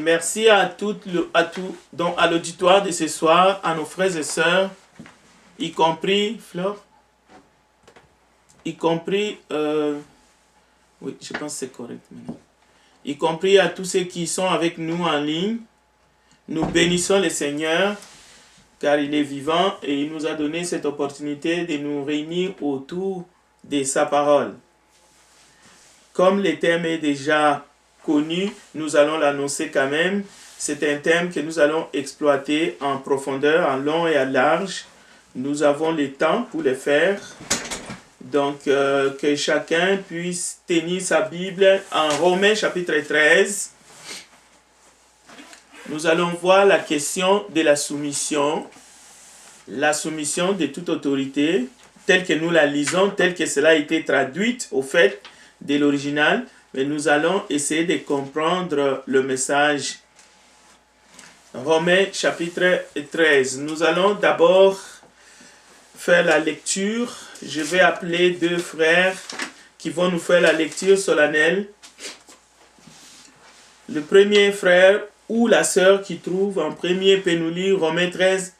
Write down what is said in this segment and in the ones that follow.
merci à à l'auditoire de ce soir, à nos frères et sœurs, y compris, Flore, y compris, oui, je pense que c'est correct maintenant, y compris à tous ceux qui sont avec nous en ligne. Nous bénissons le Seigneur, car il est vivant et il nous a donné cette opportunité de nous réunir autour de sa parole. Comme le thème est déjà connu, nous allons l'annoncer quand même. C'est un thème que nous allons exploiter en profondeur, en long et en large. Nous avons le temps pour le faire. Donc, que chacun puisse tenir sa Bible en Romains chapitre 13. Nous allons voir la question de la soumission de toute autorité, telle que nous la lisons, telle que cela a été traduite au fait de l'original, mais nous allons essayer de comprendre le message. Romains chapitre 13. Nous allons d'abord faire la lecture. Je vais appeler deux frères qui vont nous faire la lecture solennelle. Le premier frère ou la sœur qui trouve en premier peut nous lire Romains 13.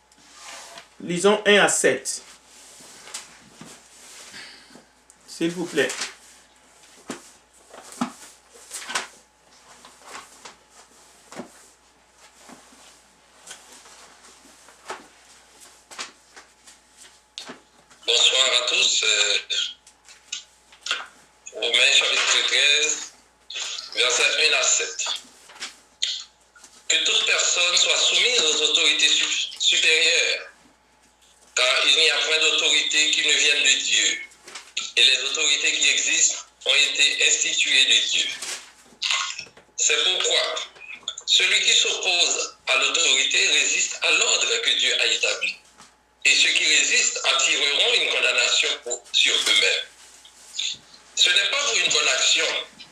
Lisons 1 à 7. S'il vous plaît. Bonsoir à tous. Romains chapitre 13, versets 1 à 7. Que toute personne soit soumise aux autorités supérieures, car il n'y a point d'autorité qui ne vienne de Dieu, et les autorités qui existent ont été instituées de Dieu. C'est pourquoi celui qui s'oppose à l'autorité résiste à l'ordre que Dieu a établi. Et ceux qui résistent attireront une condamnation sur eux-mêmes. Ce n'est pas pour une bonne action,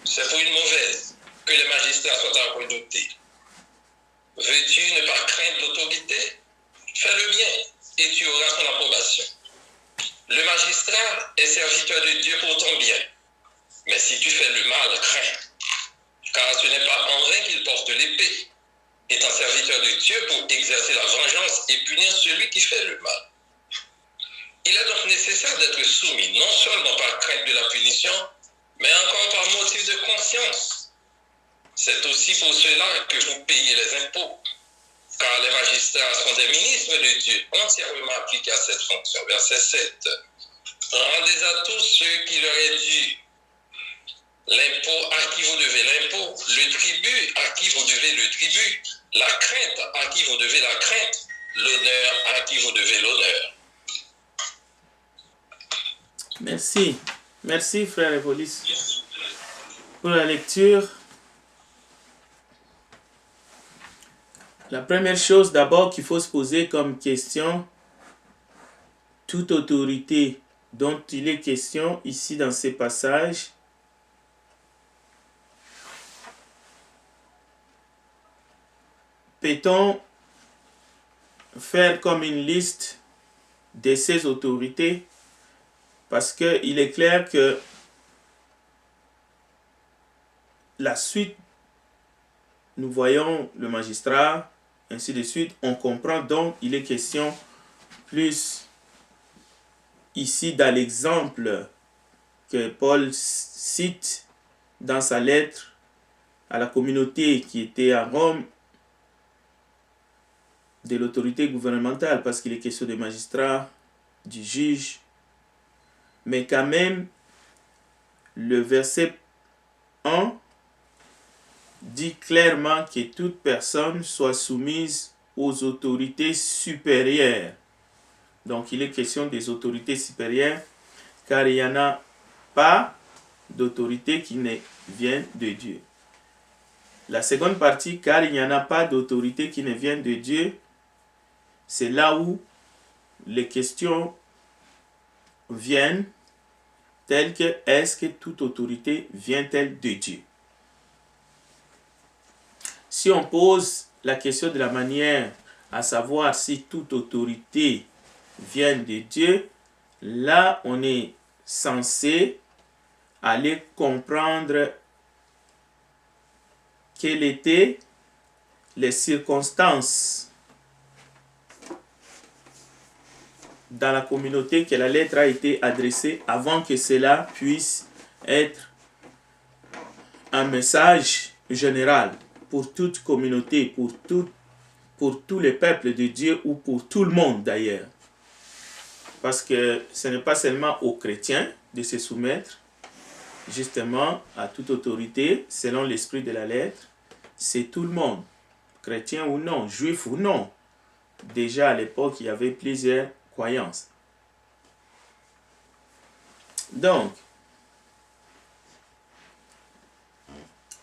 c'est pour une mauvaise que les magistrats sont à redouter. Veux-tu ne pas craindre l'autorité? Fais le bien et tu auras son approbation. Le magistrat est serviteur de Dieu pour ton bien. Mais si tu fais le mal, crains. Car ce n'est pas en vain qu'il porte l'épée, étant serviteur de Dieu pour exercer la vengeance et punir celui qui fait le mal. Il est donc nécessaire d'être soumis, non seulement par crainte de la punition, mais encore par motif de conscience. C'est aussi pour cela que vous payez les impôts, car les magistrats sont des ministres de Dieu entièrement appliqués à cette fonction. Verset 7. Rendez à tous ceux qui leur est dû. L'impôt à qui vous devez l'impôt, le tribut à qui vous devez le tribut, la crainte à qui vous devez la crainte, l'honneur à qui vous devez l'honneur. Merci. Merci, frère Evolis, pour la lecture. La première chose d'abord qu'il faut se poser comme question, toute autorité dont il est question ici dans ces passages, peut-on faire comme une liste de ces autorités? Parce qu'il est clair que la suite, nous voyons le magistrat, ainsi de suite, on comprend donc il est question plus ici dans l'exemple que Paul cite dans sa lettre à la communauté qui était à Rome de l'autorité gouvernementale, parce qu'il est question des magistrats, du juge. Mais quand même, le verset 1 dit clairement que toute personne soit soumise aux autorités supérieures. Donc il est question des autorités supérieures, car il n'y en a pas d'autorité qui ne vient de Dieu. La seconde partie, car il n'y en a pas d'autorité qui ne vient de Dieu, c'est là où les questions viennent, telles que est-ce que toute autorité vient-elle de Dieu? Si on pose la question de la manière à savoir si toute autorité vient de Dieu, là on est censé aller comprendre quelle était les circonstances dans la communauté que la lettre a été adressée avant que cela puisse être un message général pour toute communauté, pour tous les peuples de Dieu ou pour tout le monde d'ailleurs. Parce que ce n'est pas seulement aux chrétiens de se soumettre justement à toute autorité selon l'esprit de la lettre, c'est tout le monde, chrétien ou non, juif ou non. Déjà à l'époque, il y avait plusieurs croyances. Donc,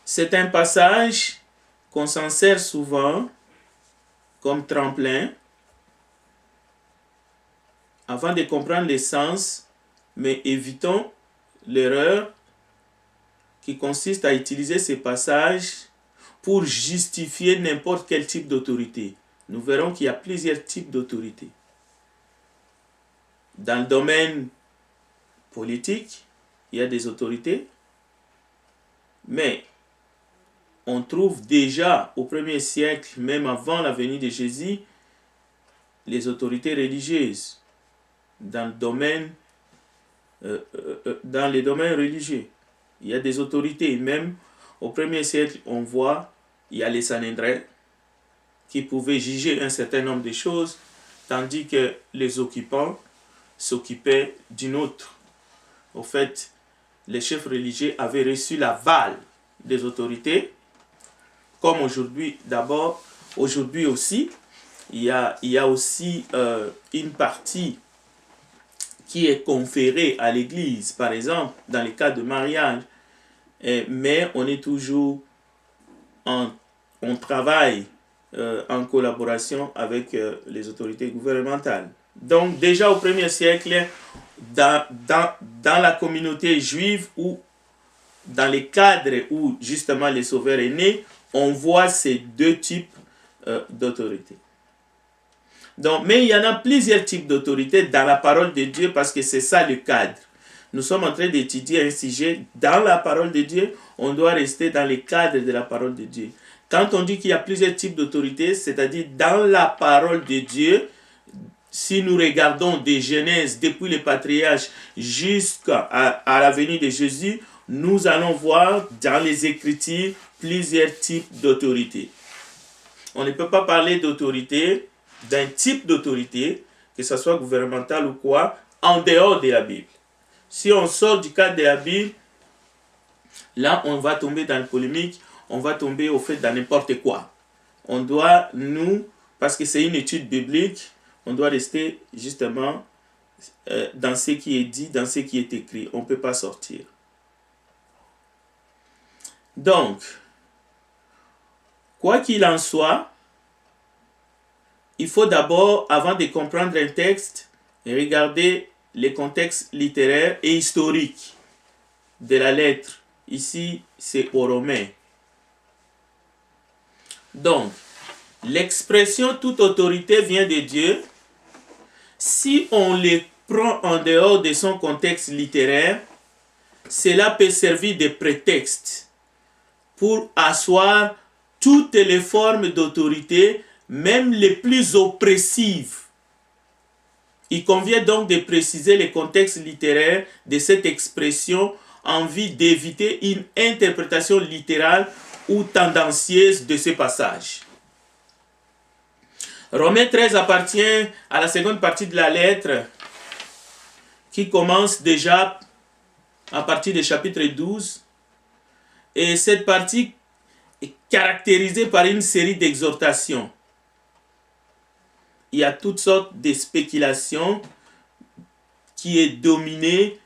c'est un passage qu'on s'en sert souvent comme tremplin avant de comprendre l'essence, mais évitons l'erreur qui consiste à utiliser ces passages pour justifier n'importe quel type d'autorité. Nous verrons qu'il y a plusieurs types d'autorité. Dans le domaine politique, il y a des autorités, mais on trouve déjà au 1er siècle, même avant la venue de Jésus, les autorités religieuses dans les domaines religieux. Il y a des autorités, même au 1er siècle, on voit, il y a les Sanhédrins qui pouvaient juger un certain nombre de choses, tandis que les occupants s'occupaient d'une autre. Au fait, les chefs religieux avaient reçu l'aval des autorités, comme aujourd'hui. D'abord, aujourd'hui aussi, il y a aussi une partie qui est conférée à l'Église, par exemple, dans les cas de mariage, mais on est toujours on travaille en collaboration avec les autorités gouvernementales. Donc déjà au 1er siècle, dans la communauté juive ou dans les cadres où justement les sauveurs est né, on voit ces deux types d'autorité. Donc, mais il y en a plusieurs types d'autorité dans la parole de Dieu parce que c'est ça le cadre. Nous sommes en train d'étudier un sujet dans la parole de Dieu, on doit rester dans le cadre de la parole de Dieu. Quand on dit qu'il y a plusieurs types d'autorité, c'est-à-dire dans la parole de Dieu, si nous regardons de Genèse depuis les patriarches jusqu'à la venue de Jésus, nous allons voir dans les Écritures plusieurs types d'autorité. On ne peut pas parler d'autorité, d'un type d'autorité, que ce soit gouvernemental ou quoi, en dehors de la Bible. Si on sort du cadre de la Bible, là on va tomber dans le polémique, on va tomber au fait dans n'importe quoi. On doit, parce que c'est une étude biblique, on doit rester justement dans ce qui est dit, dans ce qui est écrit. On ne peut pas sortir. Donc, quoi qu'il en soit, il faut d'abord, avant de comprendre un texte, regarder les contextes littéraires et historiques de la lettre. Ici, c'est aux Romains. Donc, l'expression « toute autorité vient de Dieu », si on les prend en dehors de son contexte littéraire, cela peut servir de prétexte pour asseoir toutes les formes d'autorité, même les plus oppressives. Il convient donc de préciser le contexte littéraire de cette expression en vue d'éviter une interprétation littérale ou tendancieuse de ce passage. Romains 13 appartient à la seconde partie de la lettre qui commence déjà à partir du chapitre 12. Et cette partie est caractérisée par une série d'exhortations. Il y a toutes sortes de spéculations qui est dominée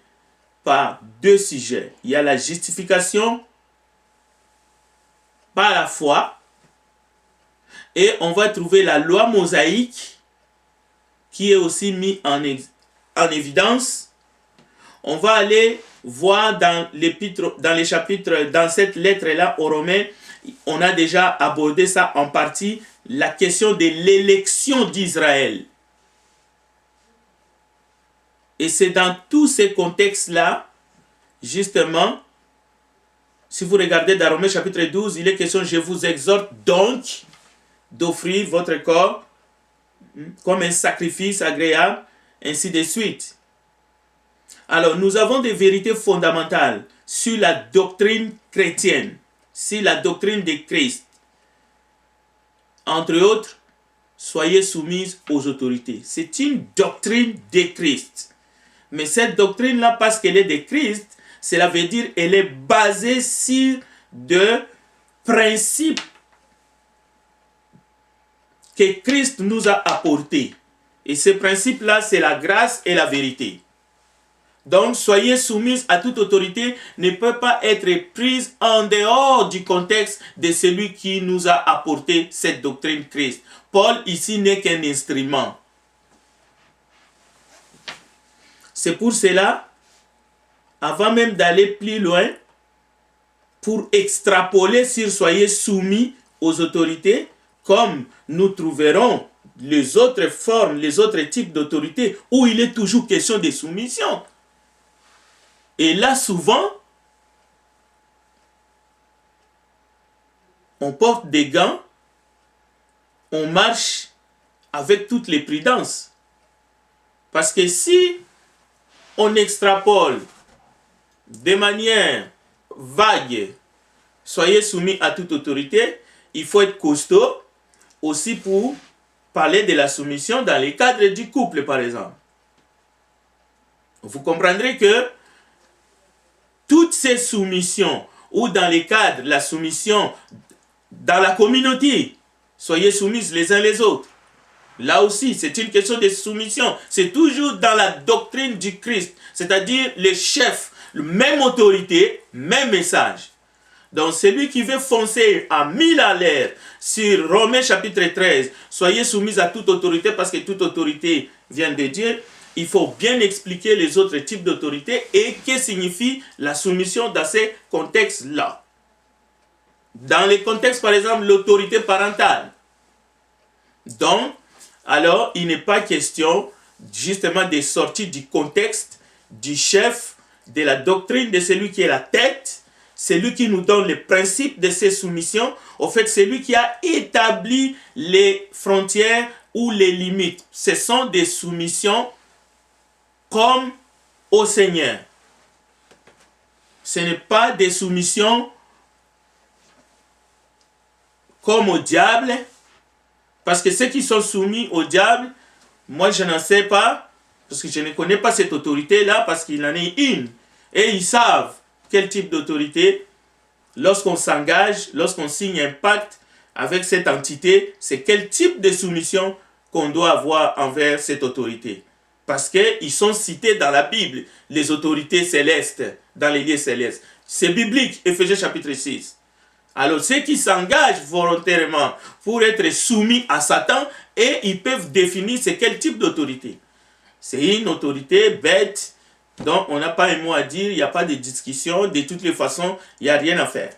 par deux sujets. Il y a la justification par la foi et on va trouver la loi mosaïque qui est aussi mise en évidence. On va aller voir dans les chapitres, dans cette lettre-là aux Romains, on a déjà abordé ça en partie, la question de l'élection d'Israël. Et c'est dans tous ces contextes-là, justement, si vous regardez dans Romains chapitre 12, il est question, je vous exhorte donc, d'offrir votre corps comme un sacrifice agréable, ainsi de suite. Alors, nous avons des vérités fondamentales sur la doctrine chrétienne, sur la doctrine de Christ. Entre autres, soyez soumis aux autorités. C'est une doctrine de Christ. Mais cette doctrine-là, parce qu'elle est de Christ, cela veut dire qu'elle est basée sur des principes que Christ nous a apportés. Et ces principes-là, c'est la grâce et la vérité. Donc, soyez soumis à toute autorité ne peut pas être prise en dehors du contexte de celui qui nous a apporté cette doctrine Christ. Paul, ici, n'est qu'un instrument. C'est pour cela, avant même d'aller plus loin, pour extrapoler sur soyez soumis aux autorités, comme nous trouverons les autres formes, les autres types d'autorité où il est toujours question de soumission. Et là, souvent, on porte des gants, on marche avec toutes les prudences. Parce que si on extrapole de manière vague, soyez soumis à toute autorité, il faut être costaud aussi pour parler de la soumission dans le cadre du couple, par exemple. Vous comprendrez que toutes ces soumissions, ou dans le cadre de la soumission dans la communauté, soyez soumis les uns les autres. Là aussi, c'est une question de soumission. C'est toujours dans la doctrine du Christ, c'est-à-dire les chefs, même autorité, même message. Donc celui qui veut foncer à 1000 à l'heure sur Romains chapitre 13, soyez soumis à toute autorité parce que toute autorité vient de Dieu. Il faut bien expliquer les autres types d'autorité et que signifie la soumission dans ces contextes-là. Dans les contextes, par exemple, l'autorité parentale. Donc, alors, il n'est pas question justement de sortir du contexte du chef, de la doctrine de celui qui est la tête, celui qui nous donne les principes de ces soumissions. En fait, c'est lui qui a établi les frontières ou les limites. Ce sont des soumissions comme au Seigneur. Ce n'est pas des soumissions comme au diable, parce que ceux qui sont soumis au diable, moi je n'en sais pas, parce que je ne connais pas cette autorité-là, parce qu'il en est une. Et ils savent quel type d'autorité, lorsqu'on s'engage, lorsqu'on signe un pacte avec cette entité, c'est quel type de soumission qu'on doit avoir envers cette autorité. Parce qu'ils sont cités dans la Bible, les autorités célestes, dans les lieux célestes. C'est biblique, Éphésiens chapitre 6. Alors ceux qui s'engagent volontairement pour être soumis à Satan, et ils peuvent définir c'est quel type d'autorité. C'est une autorité bête, donc on n'a pas un mot à dire, il n'y a pas de discussion, de toutes les façons, il n'y a rien à faire.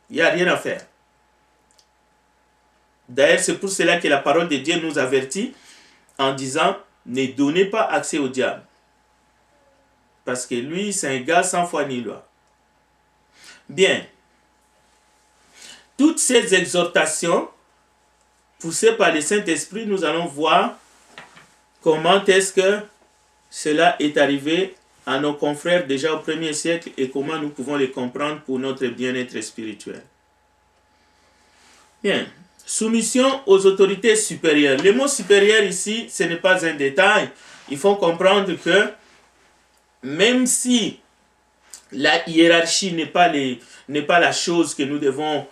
Il n'y a rien à faire. D'ailleurs, c'est pour cela que la parole de Dieu nous avertit en disant ne donnez pas accès au diable. Parce que lui, c'est un gars sans foi ni loi. Bien. Toutes ces exhortations, poussées par le Saint-Esprit, nous allons voir comment est-ce que cela est arrivé à nos confrères déjà au 1er siècle et comment nous pouvons les comprendre pour notre bien-être spirituel. Bien. Soumission aux autorités supérieures. Le mot supérieur ici, ce n'est pas un détail. Il faut comprendre que même si la hiérarchie n'est pas la chose que nous devons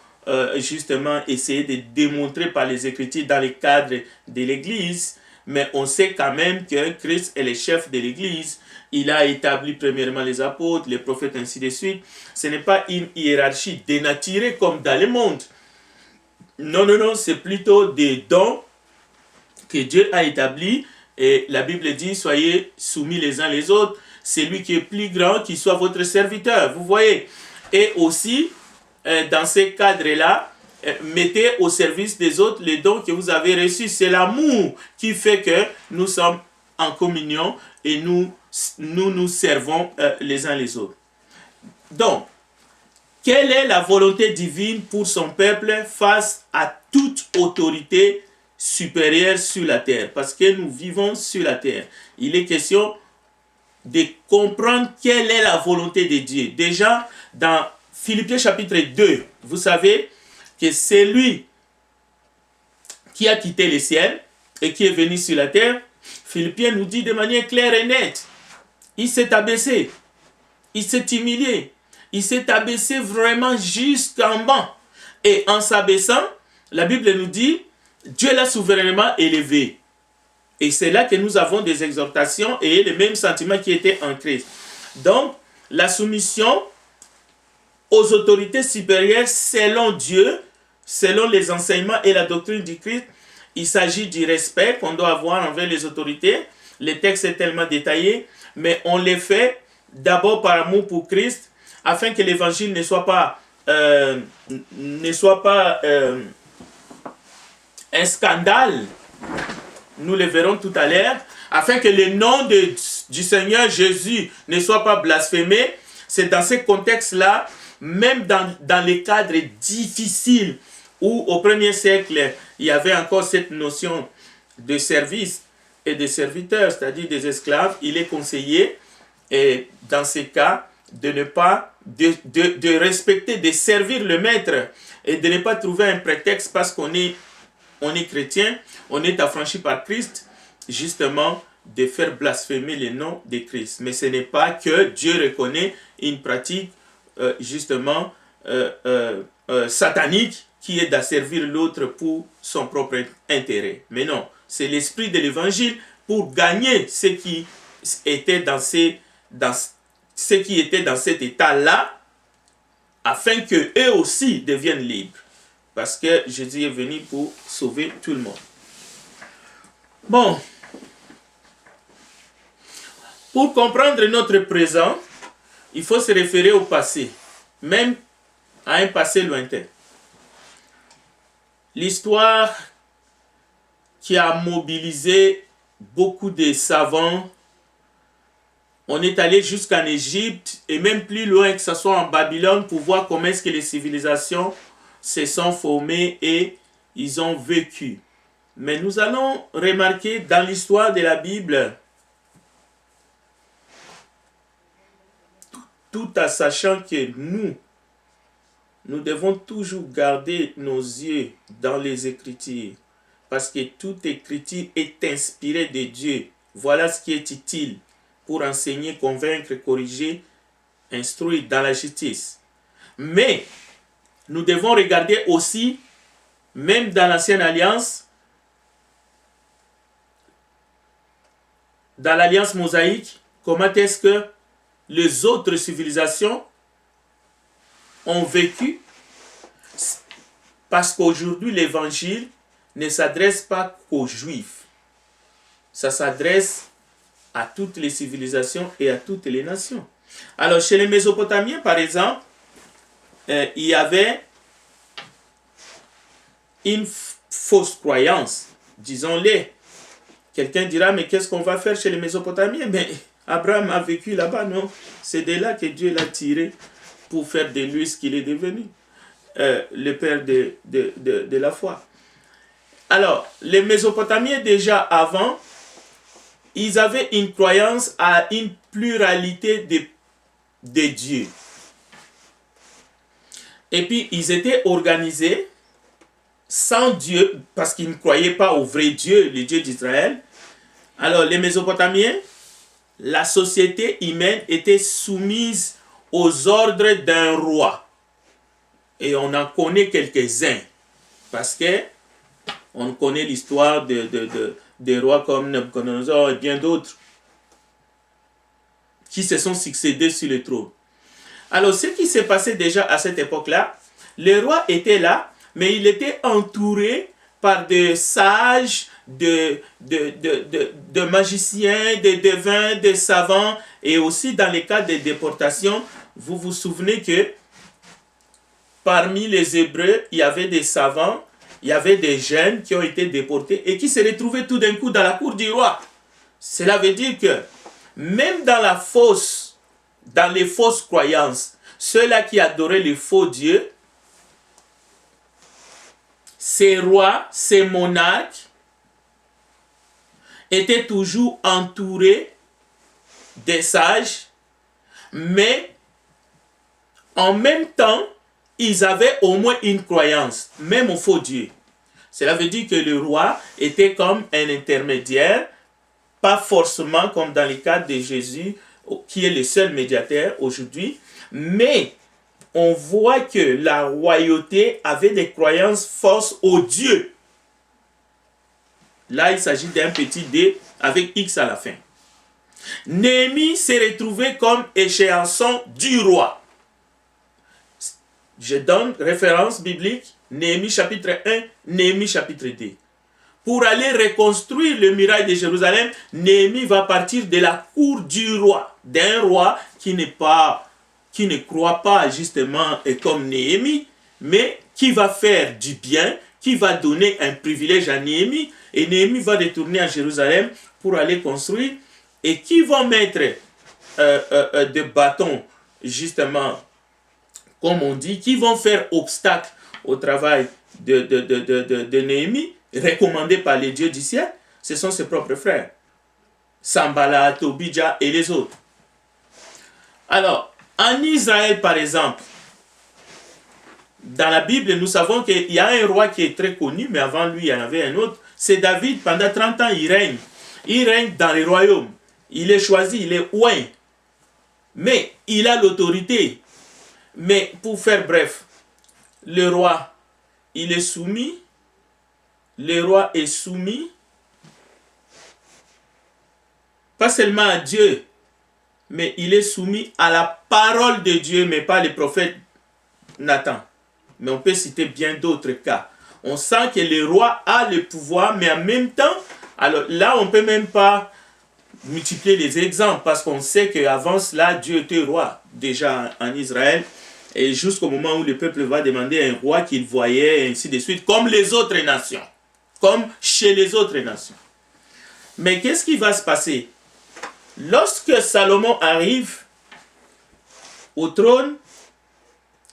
justement essayer de démontrer par les Écritures dans le cadre de l'Église, mais on sait quand même que Christ est le chef de l'Église. Il a établi premièrement les apôtres, les prophètes, ainsi de suite. Ce n'est pas une hiérarchie dénaturée comme dans le monde. Non, c'est plutôt des dons que Dieu a établis. Et la Bible dit, soyez soumis les uns les autres. Celui qui est plus grand, qui soit votre serviteur. Vous voyez. Et aussi, dans ces cadres-là, mettez au service des autres les dons que vous avez reçus. C'est l'amour qui fait que nous sommes en communion et nous servons les uns les autres. Donc, quelle est la volonté divine pour son peuple face à toute autorité supérieure sur la terre? Parce que nous vivons sur la terre. Il est question de comprendre quelle est la volonté de Dieu. Déjà, dans Philippiens chapitre 2, vous savez que c'est lui qui a quitté le ciel et qui est venu sur la terre. Philippiens nous dit de manière claire et nette, il s'est abaissé, il s'est humilié, il s'est abaissé vraiment jusqu'en bas. Et en s'abaissant, la Bible nous dit, Dieu l'a souverainement élevé. Et c'est là que nous avons des exhortations et les mêmes sentiments qui étaient en Christ. Donc, la soumission aux autorités supérieures selon Dieu, selon les enseignements et la doctrine du Christ, il s'agit du respect qu'on doit avoir envers les autorités. Le texte est tellement détaillé, mais on les fait d'abord par amour pour Christ, afin que l'évangile ne soit pas un scandale. Nous le verrons tout à l'heure, afin que le nom du Seigneur Jésus ne soit pas blasphémé. C'est dans ce contexte-là, même dans les cadres difficiles, où au 1er siècle, il y avait encore cette notion de service et de serviteur, c'est-à-dire des esclaves, il est conseillé, et dans ces cas, de ne pas, de respecter, de servir le maître, et de ne pas trouver un prétexte parce qu'on est chrétien, on est affranchi par Christ, justement, de faire blasphémer le nom de Christ. Mais ce n'est pas que Dieu reconnaît une pratique, justement, satanique, qui est d'asservir l'autre pour son propre intérêt. Mais non, c'est l'esprit de l'évangile pour gagner ceux qui étaient dans cet état-là, afin qu'eux aussi deviennent libres. Parce que Jésus est venu pour sauver tout le monde. Bon. Pour comprendre notre présent, il faut se référer au passé, même à un passé lointain. L'histoire qui a mobilisé beaucoup de savants, on est allé jusqu'en Égypte et même plus loin, que ce soit en Babylone, pour voir comment est-ce que les civilisations se sont formées et ils ont vécu. Mais nous allons remarquer dans l'histoire de la Bible, tout en sachant que nous devons toujours garder nos yeux dans les Écritures, parce que toute Écriture est inspirée de Dieu. Voilà ce qui est utile pour enseigner, convaincre, corriger, instruire dans la justice. Mais nous devons regarder aussi, même dans l'Ancienne Alliance, dans l'Alliance mosaïque, comment est-ce que les autres civilisations ont vécu, parce qu'aujourd'hui l'évangile ne s'adresse pas qu'aux Juifs. Ça s'adresse à toutes les civilisations et à toutes les nations. Alors chez les Mésopotamiens par exemple, il y avait une fausse croyance, disons-le. Quelqu'un dira, mais qu'est-ce qu'on va faire chez les Mésopotamiens? Mais Abraham a vécu là-bas, non? C'est de là que Dieu l'a tiré pour faire de lui ce qu'il est devenu, le père de la foi. Alors, les Mésopotamiens déjà avant, ils avaient une croyance à une pluralité de dieux. Et puis, ils étaient organisés sans Dieu, parce qu'ils ne croyaient pas au vrai Dieu, le Dieu d'Israël. Alors, les Mésopotamiens, la société humaine était soumise aux ordres d'un roi. Et on en connaît quelques-uns, parce que on connaît l'histoire des rois comme Nabucodonosor et bien d'autres qui se sont succédés sur le trône. Alors, ce qui s'est passé déjà à cette époque-là, le roi était là, mais il était entouré par des sages, de magiciens, de devins, de savants, et aussi dans les cas des déportations, vous vous souvenez que parmi les Hébreux, il y avait des savants, il y avait des jeunes qui ont été déportés et qui se retrouvaient tout d'un coup dans la cour du roi. Cela veut dire que même dans les fausses croyances, ceux-là qui adoraient les faux dieux, ces rois, ces monarques, étaient toujours entourés des sages, mais en même temps, ils avaient au moins une croyance, même aux faux dieux. Cela veut dire que le roi était comme un intermédiaire, pas forcément comme dans le cas de Jésus, qui est le seul médiateur aujourd'hui, mais on voit que la royauté avait des croyances fausses aux dieux. Là, il s'agit d'un petit D avec X à la fin. Néhémie s'est retrouvé comme échéançon du roi. Je donne référence biblique, Néhémie chapitre 1, Néhémie chapitre 2. Pour aller reconstruire le muraille de Jérusalem, Néhémie va partir de la cour du roi, d'un roi qui ne croit pas justement comme Néhémie, mais qui va faire du bien, qui va donner un privilège à Néhémie, et Néhémie va retourner à Jérusalem pour aller construire, et qui vont mettre des bâtons, justement, comme on dit, qui vont faire obstacle au travail de Néhémie, recommandé par les dieux du ciel, ce sont ses propres frères. Sanballat, Tobija et les autres. Alors, en Israël, par exemple, dans la Bible, nous savons qu'il y a un roi qui est très connu, mais avant lui, il y en avait un autre. C'est David. Pendant 30 ans, il règne. Il règne dans les royaumes. Il est choisi, il est oint. Mais il a l'autorité. Mais pour faire bref, le roi, il est soumis. Le roi est soumis. Pas seulement à Dieu, mais il est soumis à la parole de Dieu, mais pas le prophète Nathan. Mais on peut citer bien d'autres cas. On sent que le roi a le pouvoir, mais en même temps, alors là, on ne peut même pas multiplier les exemples, parce qu'on sait qu'avant cela, Dieu était roi, déjà en Israël, et jusqu'au moment où le peuple va demander un roi qu'il voyait, et ainsi de suite, comme les autres nations, comme chez les autres nations. Mais qu'est-ce qui va se passer? Lorsque Salomon arrive au trône,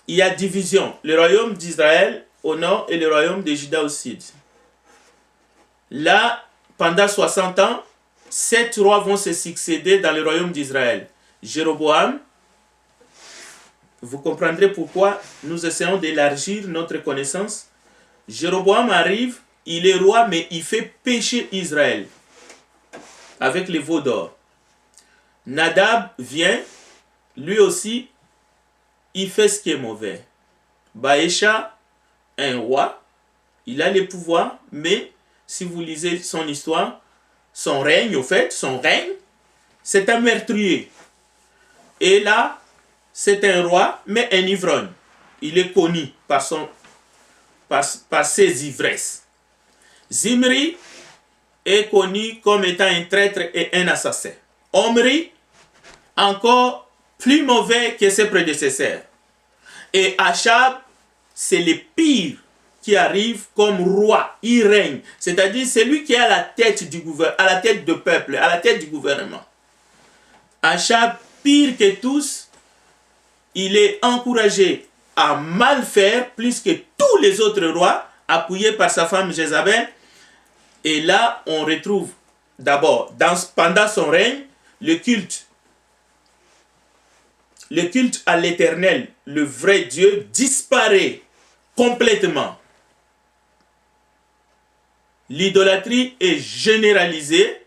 il y a division. Le royaume d'Israël au nord et le royaume de Juda au sud. Là, pendant 60 ans, 7 rois vont se succéder dans le royaume d'Israël. Jéroboam, vous comprendrez pourquoi nous essayons d'élargir notre connaissance. Jéroboam arrive, il est roi, mais il fait pécher Israël avec les veaux d'or. Nadab vient, lui aussi, il fait ce qui est mauvais. Baécha, un roi, il a les pouvoirs, mais si vous lisez son histoire, son règne, c'est un meurtrier. Et là, c'est un roi, mais un ivrogne. Il est connu par ses ivresses. Zimri est connu comme étant un traître et un assassin. Omri, encore plus mauvais que ses prédécesseurs. Et Achab, c'est le pire qui arrive comme roi. Il règne. C'est-à-dire, c'est lui qui est à la tête du gouvernement, à la tête du peuple, à la tête du gouvernement. Achab, pire que tous, il est encouragé à mal faire plus que tous les autres rois, appuyé par sa femme Jézabel. Et là, on retrouve d'abord, pendant son règne, le culte à l'Éternel, le vrai Dieu, disparaît complètement. L'idolâtrie est généralisée.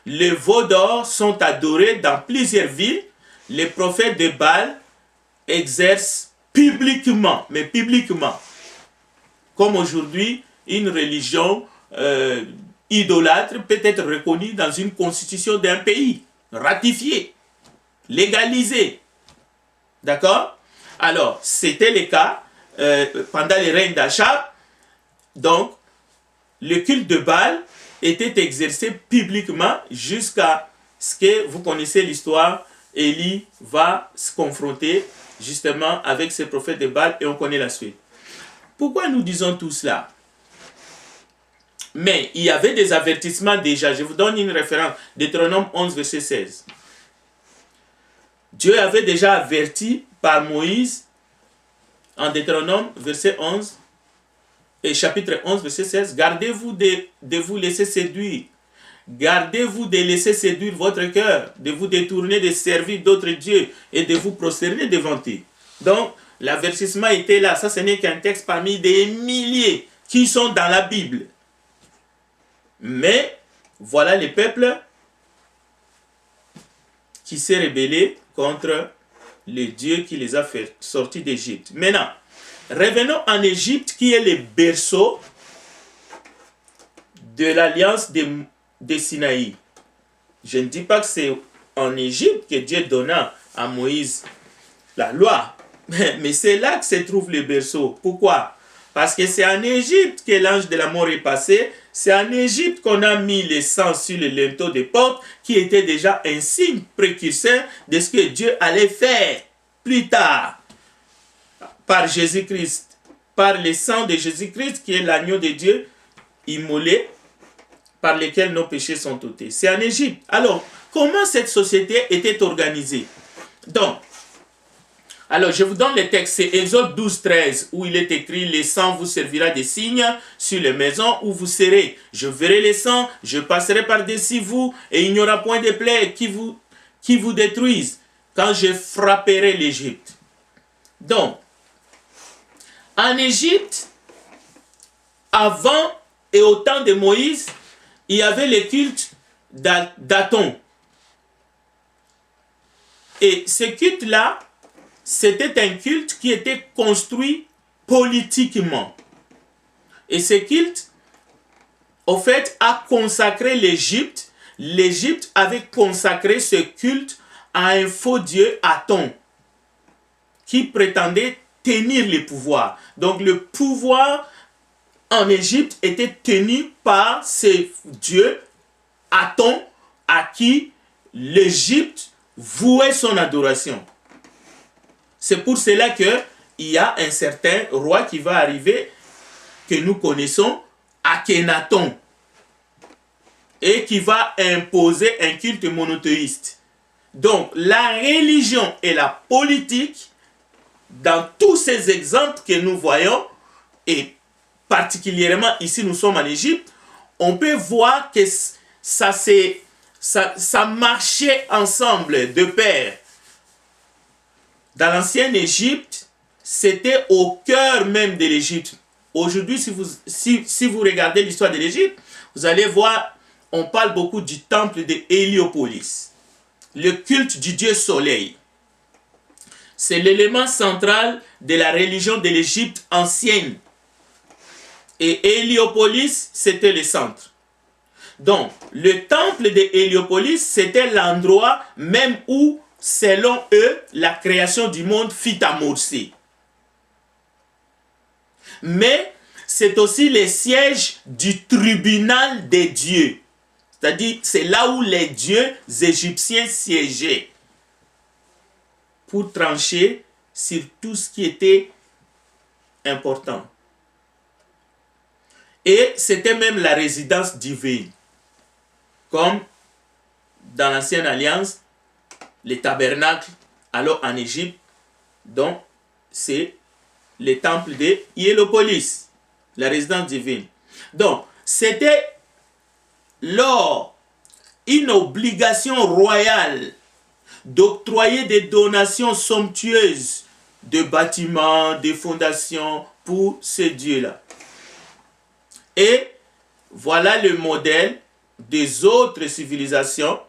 Les veaux d'or sont adorés dans plusieurs villes. Les prophètes de Baal exercent publiquement, mais publiquement, comme aujourd'hui, une religion idolâtre peut être reconnue dans une constitution d'un pays, ratifiée, légalisée. D'accord? Alors, c'était le cas pendant les règnes d'Achab. Donc, le culte de Baal était exercé publiquement jusqu'à ce que, vous connaissez l'histoire, Élie va se confronter justement avec ces prophètes de Baal et on connaît la suite. Pourquoi nous disons tout cela? Mais il y avait des avertissements déjà. Je vous donne une référence. Deutéronome 11, verset 16. Dieu avait déjà averti par Moïse en Deutéronome, verset 11, et chapitre 11, verset 16, gardez-vous de vous laisser séduire. Gardez-vous de laisser séduire votre cœur, de vous détourner de servir d'autres dieux et de vous prosterner devant eux. Donc, l'avertissement était là. Ça, ce n'est qu'un texte parmi des milliers qui sont dans la Bible. Mais, voilà les peuples qui s'est rebellé contre le Dieu qui les a fait sortir d'Égypte. Maintenant, revenons en Égypte qui est le berceau de l'alliance de Sinaï. Je ne dis pas que c'est en Égypte que Dieu donna à Moïse la loi, mais c'est là que se trouve le berceau. Pourquoi? Parce que c'est en Égypte que l'ange de la mort est passé. C'est en Égypte qu'on a mis le sang sur le linteau des portes, qui était déjà un signe précurseur de ce que Dieu allait faire plus tard par Jésus-Christ, par le sang de Jésus-Christ qui est l'agneau de Dieu immolé, par lequel nos péchés sont ôtés. C'est en Égypte. Alors, comment cette société était organisée? Donc, alors, je vous donne le texte, c'est Exode 12, 13, où il est écrit, le sang vous servira de signe sur les maisons où vous serez. Je verrai le sang, je passerai par-dessus vous, et il n'y aura point de plaie qui vous détruisent, quand je frapperai l'Égypte. Donc, en Égypte, avant et au temps de Moïse, il y avait le culte d'Aton. Et ce culte-là, c'était un culte qui était construit politiquement. Et ce culte, au fait, a consacré l'Égypte. L'Égypte avait consacré ce culte à un faux dieu, Aton, qui prétendait tenir le pouvoir. Donc le pouvoir en Égypte était tenu par ce dieu, Aton, à qui l'Égypte vouait son adoration. C'est pour cela qu'il y a un certain roi qui va arriver, que nous connaissons, Akhenaton, et qui va imposer un culte monothéiste. Donc, la religion et la politique, dans tous ces exemples que nous voyons, et particulièrement ici nous sommes en Égypte, on peut voir que ça marchait ensemble de pair. Dans l'ancienne Égypte, c'était au cœur même de l'Égypte. Aujourd'hui, si vous regardez l'histoire de l'Égypte, vous allez voir, on parle beaucoup du temple de Héliopolis, le culte du dieu soleil. C'est l'élément central de la religion de l'Égypte ancienne. Et Héliopolis, c'était le centre. Donc, le temple de Héliopolis, c'était l'endroit même où, selon eux, la création du monde fut amorcée. Mais c'est aussi le siège du tribunal des dieux. C'est-à-dire, c'est là où les dieux égyptiens siégeaient pour trancher sur tout ce qui était important. Et c'était même la résidence divine. Comme dans l'ancienne alliance, les tabernacles, alors en Égypte, donc c'est le temple de Hiélopolis, la résidence divine. Donc, c'était lors une obligation royale d'octroyer des donations somptueuses de bâtiments, de fondations pour ces dieux-là. Et voilà le modèle des autres civilisations,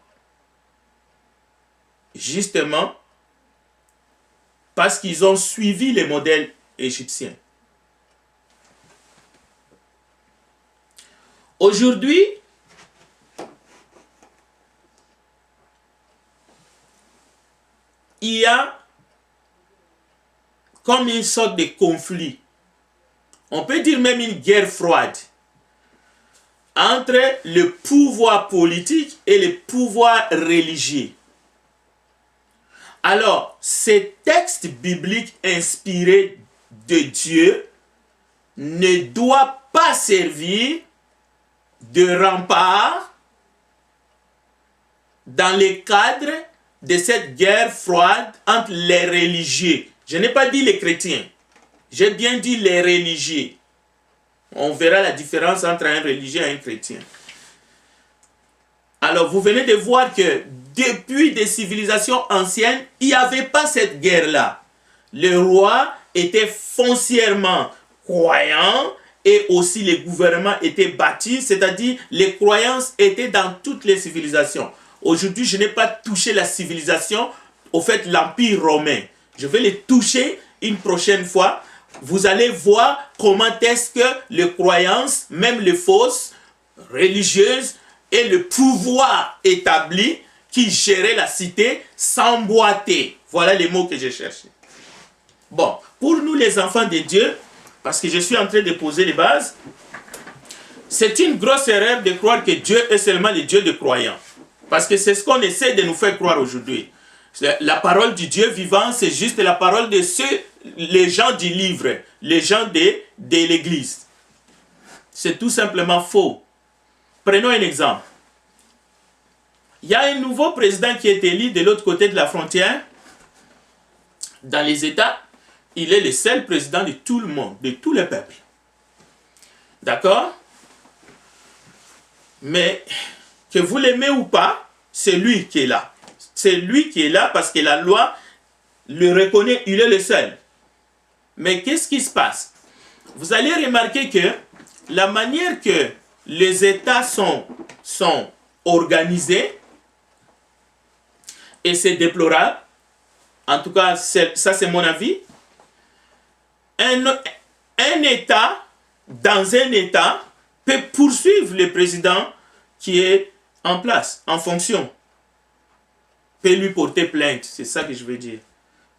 justement parce qu'ils ont suivi les modèles égyptiens. Aujourd'hui, il y a comme une sorte de conflit, on peut dire même une guerre froide, entre le pouvoir politique et le pouvoir religieux. Alors, ces textes bibliques inspirés de Dieu ne doivent pas servir de rempart dans le cadre de cette guerre froide entre les religieux. Je n'ai pas dit les chrétiens. J'ai bien dit les religieux. On verra la différence entre un religieux et un chrétien. Alors, vous venez de voir que depuis des civilisations anciennes, il n'y avait pas cette guerre-là. Les rois étaient foncièrement croyants et aussi les gouvernements étaient bâtis, c'est-à-dire les croyances étaient dans toutes les civilisations. Aujourd'hui, je n'ai pas touché la civilisation, au fait l'Empire romain. Je vais les toucher une prochaine fois. Vous allez voir comment est-ce que les croyances, même les fausses, religieuses, et le pouvoir établi qui gérait la cité s'emboîtait. Voilà les mots que j'ai cherchés. Bon, pour nous les enfants de Dieu, parce que je suis en train de poser les bases, c'est une grosse erreur de croire que Dieu est seulement le Dieu des croyants. Parce que c'est ce qu'on essaie de nous faire croire aujourd'hui. La parole du Dieu vivant, c'est juste la parole de ceux, les gens du livre, les gens de l'église. C'est tout simplement faux. Prenons un exemple. Il y a un nouveau président qui est élu de l'autre côté de la frontière. Dans les États, il est le seul président de tout le monde, de tous les peuples. D'accord? Mais que vous l'aimez ou pas, c'est lui qui est là. C'est lui qui est là parce que la loi le reconnaît, il est le seul. Mais qu'est-ce qui se passe? Vous allez remarquer que la manière que les États sont organisés, et c'est déplorable, en tout cas, ça c'est mon avis, un État, dans un État, peut poursuivre le président qui est en place, en fonction. Peut lui porter plainte, c'est ça que je veux dire.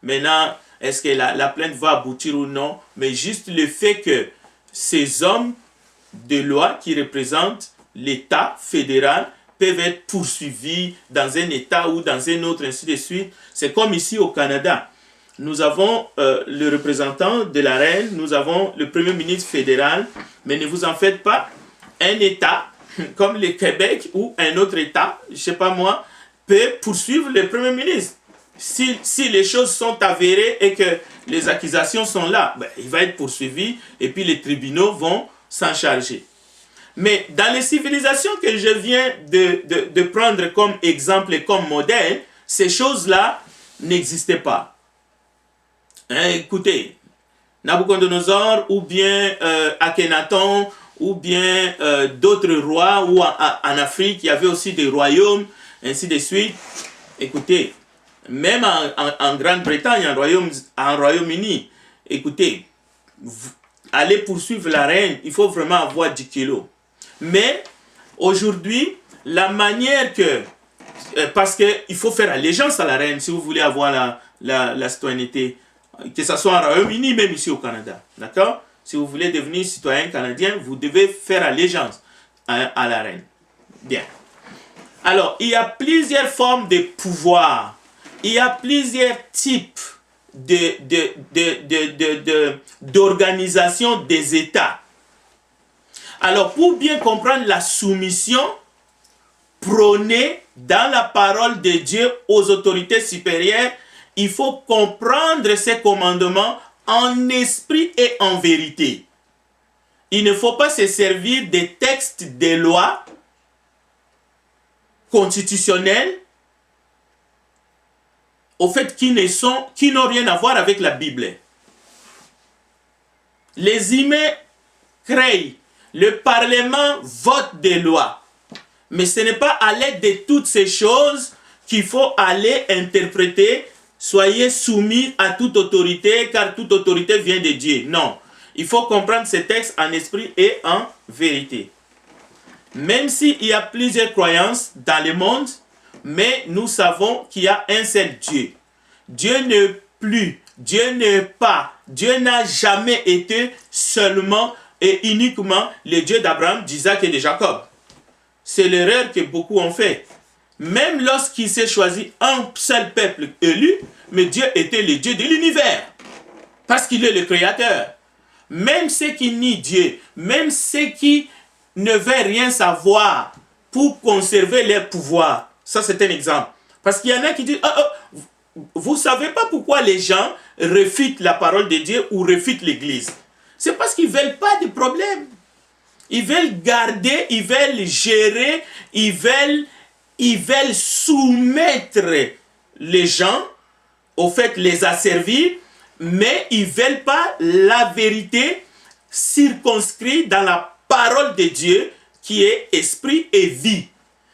Maintenant, est-ce que la plainte va aboutir ou non? Mais juste le fait que ces hommes de loi qui représentent l'État fédéral peuvent être poursuivis dans un État ou dans un autre, ainsi de suite. C'est comme ici au Canada. Nous avons le représentant de la reine, nous avons le premier ministre fédéral, mais ne vous en faites pas, un État comme le Québec ou un autre État, je ne sais pas moi, peut poursuivre le premier ministre. Si les choses sont avérées et que les accusations sont là, ben, il va être poursuivi et puis les tribunaux vont s'en charger. Mais dans les civilisations que je viens de prendre comme exemple et comme modèle, ces choses-là n'existaient pas. Hein, écoutez, Nabucodonosor ou bien Akhenaton ou bien d'autres rois, ou en Afrique, il y avait aussi des royaumes, ainsi de suite. Écoutez, même en Grande-Bretagne, en Royaume-Uni, écoutez, allez poursuivre la reine, il faut vraiment avoir 10 kilos. Mais aujourd'hui, la manière que... parce qu'il faut faire allégeance à la reine si vous voulez avoir la citoyenneté, que ce soit en Royaume-Uni, même ici au Canada. D'accord? Si vous voulez devenir citoyen canadien, vous devez faire allégeance à la reine. Bien. Alors, il y a plusieurs formes de pouvoir. Il y a plusieurs types d'organisation des États. Alors, pour bien comprendre la soumission prônée dans la parole de Dieu aux autorités supérieures, il faut comprendre ces commandements en esprit et en vérité. Il ne faut pas se servir des textes des lois constitutionnels au fait qui n'ont rien à voir avec la Bible. Les humains créent, le Parlement vote des lois. Mais ce n'est pas à l'aide de toutes ces choses qu'il faut aller interpréter. Soyez soumis à toute autorité, car toute autorité vient de Dieu. Non, il faut comprendre ces textes en esprit et en vérité. Même s'il y a plusieurs croyances dans le monde, mais nous savons qu'il y a un seul Dieu. Dieu n'est plus, Dieu n'est pas, Dieu n'a jamais été seulement et uniquement le Dieu d'Abraham, d'Isaac et de Jacob. C'est l'erreur que beaucoup ont fait. Même lorsqu'il s'est choisi un seul peuple élu, mais Dieu était le Dieu de l'univers. Parce qu'il est le créateur. Même ceux qui nient Dieu, même ceux qui ne veulent rien savoir pour conserver leur pouvoir. Ça, c'est un exemple. Parce qu'il y en a qui disent, vous ne savez pas pourquoi les gens refutent la parole de Dieu ou refutent l'Église. C'est parce qu'ils ne veulent pas de problème. Ils veulent garder, ils veulent gérer, ils veulent soumettre les gens, au fait les asservir, mais ils ne veulent pas la vérité circonscrite dans la parole de Dieu qui est esprit et vie.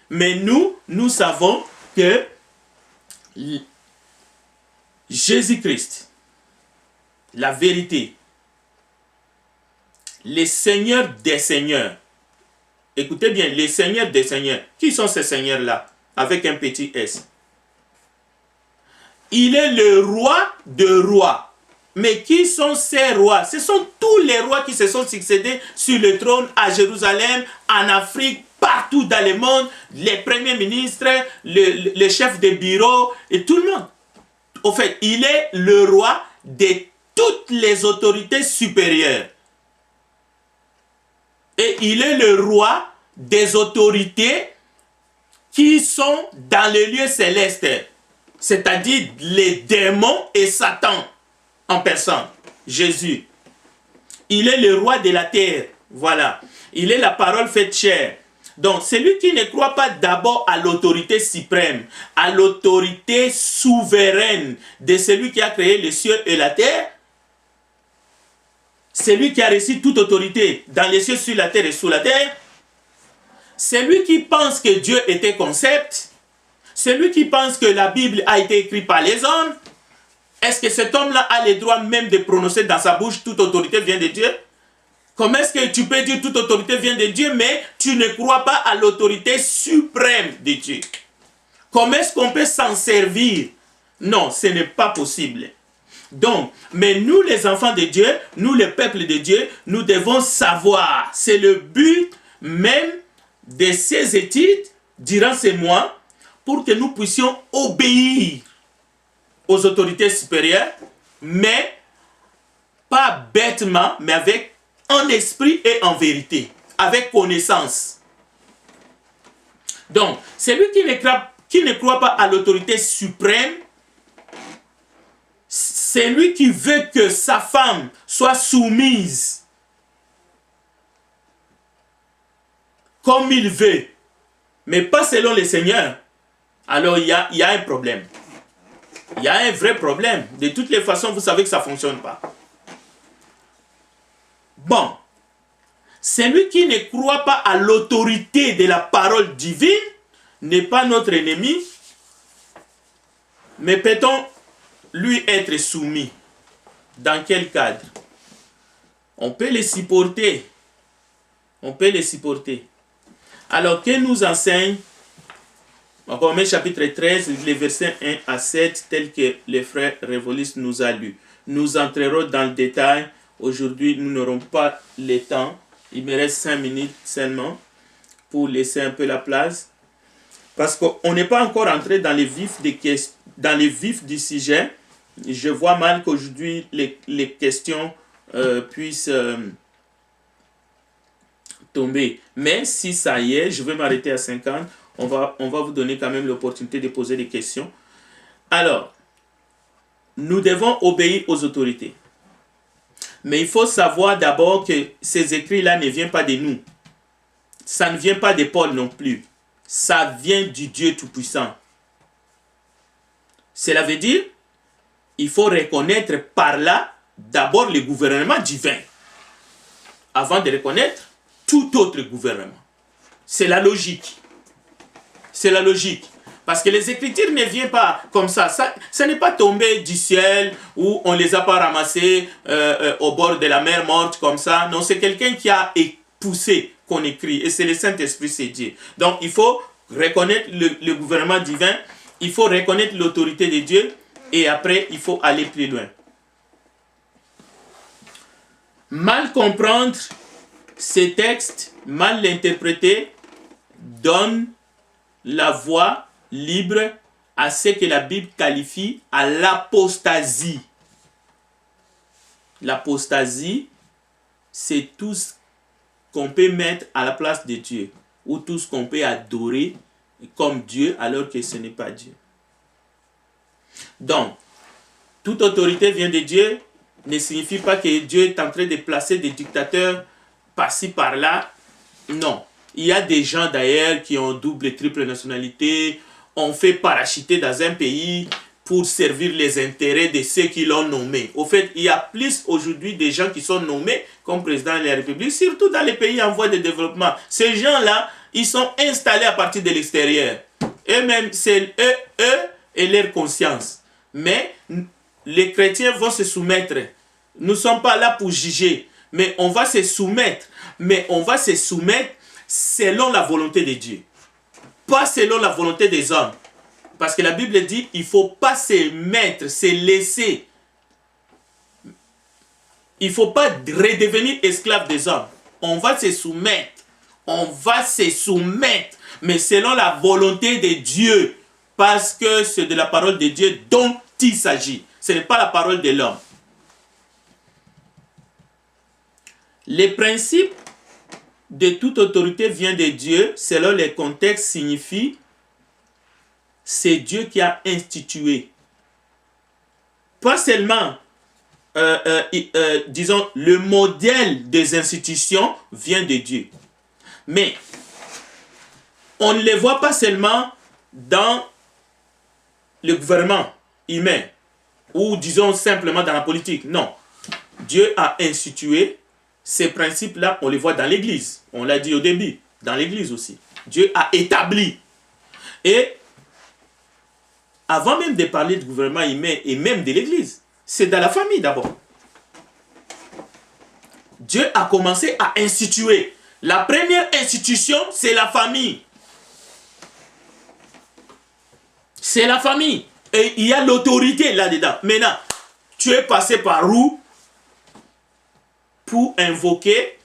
Mais nous savons que Jésus-Christ, la vérité, les seigneurs des seigneurs, écoutez bien, les seigneurs des seigneurs, qui sont ces seigneurs-là, avec un petit s? Il est le roi de rois. Mais qui sont ces rois? Ce sont tous les rois qui se sont succédés sur le trône à Jérusalem, en Afrique, partout dans le monde, les premiers ministres, les chefs de bureau et tout le monde. Au fait, il est le roi de toutes les autorités supérieures. Et il est le roi des autorités qui sont dans le lieu céleste. C'est-à-dire les démons et Satan en personne. Jésus. Il est le roi de la terre. Voilà. Il est la parole faite chair. Donc, celui qui ne croit pas d'abord à l'autorité suprême, à l'autorité souveraine de celui qui a créé les cieux et la terre, celui qui a reçu toute autorité dans les cieux, sur la terre et sous la terre, celui qui pense que Dieu est un concept, celui qui pense que la Bible a été écrite par les hommes, est-ce que cet homme-là a le droit même de prononcer dans sa bouche toute autorité vient de Dieu? Comment est-ce que tu peux dire toute autorité vient de Dieu, mais tu ne crois pas à l'autorité suprême de Dieu? Comment est-ce qu'on peut s'en servir? Non, ce n'est pas possible. Donc, mais nous les enfants de Dieu, nous le peuple de Dieu, nous devons savoir. C'est le but même de ces études durant ces mois pour que nous puissions obéir aux autorités supérieures, mais pas bêtement, mais avec en esprit et en vérité, avec connaissance. Donc, celui qui ne croit pas à l'autorité suprême, c'est lui qui veut que sa femme soit soumise comme il veut, mais pas selon le Seigneur. Alors il y a un problème. Il y a un vrai problème. De toutes les façons, vous savez que ça ne fonctionne pas. Bon, celui qui ne croit pas à l'autorité de la parole divine n'est pas notre ennemi, mais peut-on lui être soumis? Dans quel cadre? On peut les supporter. On peut les supporter. Alors, que nous enseigne Romains chapitre 13, les versets 1 à 7, tel que le frère Révolis nous a lu. Nous entrerons dans le détail. Aujourd'hui, nous n'aurons pas le temps. Il me reste 5 minutes seulement pour laisser un peu la place. Parce qu'on n'est pas encore entré dans les vifs du sujet. Je vois mal qu'aujourd'hui, les questions puissent tomber. Mais si ça y est, je vais m'arrêter à 50. On va vous donner quand même l'opportunité de poser des questions. Alors, nous devons obéir aux autorités. Mais il faut savoir d'abord que ces écrits-là ne viennent pas de nous. Ça ne vient pas de Paul non plus. Ça vient du Dieu Tout-Puissant. Cela veut dire, il faut reconnaître par là d'abord le gouvernement divin, avant de reconnaître tout autre gouvernement. C'est la logique. C'est la logique. Parce que les Écritures ne viennent pas comme ça. Ça n'est pas tombé du ciel ou on ne les a pas ramassés au bord de la mer morte comme ça. Non, c'est quelqu'un qui a poussé qu'on écrit. Et c'est le Saint-Esprit, c'est Dieu. Donc, il faut reconnaître le gouvernement divin. Il faut reconnaître l'autorité de Dieu. Et après, il faut aller plus loin. Mal comprendre ces textes, mal l'interpréter, donne la voie libre à ce que la Bible qualifie à l'apostasie. L'apostasie, c'est tout ce qu'on peut mettre à la place de Dieu, ou tout ce qu'on peut adorer comme Dieu alors que ce n'est pas Dieu. Donc, toute autorité vient de Dieu ne signifie pas que Dieu est en train de placer des dictateurs par-ci, par-là. Non. Il y a des gens d'ailleurs qui ont double et triple nationalité, ont fait parachuter dans un pays pour servir les intérêts de ceux qui l'ont nommé. Au fait, il y a plus aujourd'hui des gens qui sont nommés comme président de la République, surtout dans les pays en voie de développement. Ces gens-là, ils sont installés à partir de l'extérieur. Eux-mêmes, c'est eux et leur conscience. Mais les chrétiens vont se soumettre. Nous ne sommes pas là pour juger, mais on va se soumettre. Mais on va se soumettre selon la volonté de Dieu. Pas selon la volonté des hommes. Parce que la Bible dit, il ne faut pas se mettre, se laisser. Il ne faut pas redevenir esclave des hommes. On va se soumettre. On va se soumettre. Mais selon la volonté de Dieu. Parce que c'est de la parole de Dieu dont il s'agit. Ce n'est pas la parole de l'homme. Les principes de toute autorité vient de Dieu. Selon les contextes signifie c'est Dieu qui a institué. Pas seulement, disons, le modèle des institutions vient de Dieu. Mais on ne les voit pas seulement dans le gouvernement humain ou disons simplement dans la politique. Non. Dieu a institué ces principes-là, on les voit dans l'Église. On l'a dit au début, dans l'Église aussi. Dieu a établi. Et avant même de parler du gouvernement humain et même de l'Église, c'est dans la famille d'abord. Dieu a commencé à instituer. La première institution, c'est la famille. C'est la famille. Et il y a l'autorité là-dedans. Maintenant, tu es passé par où pour invoquer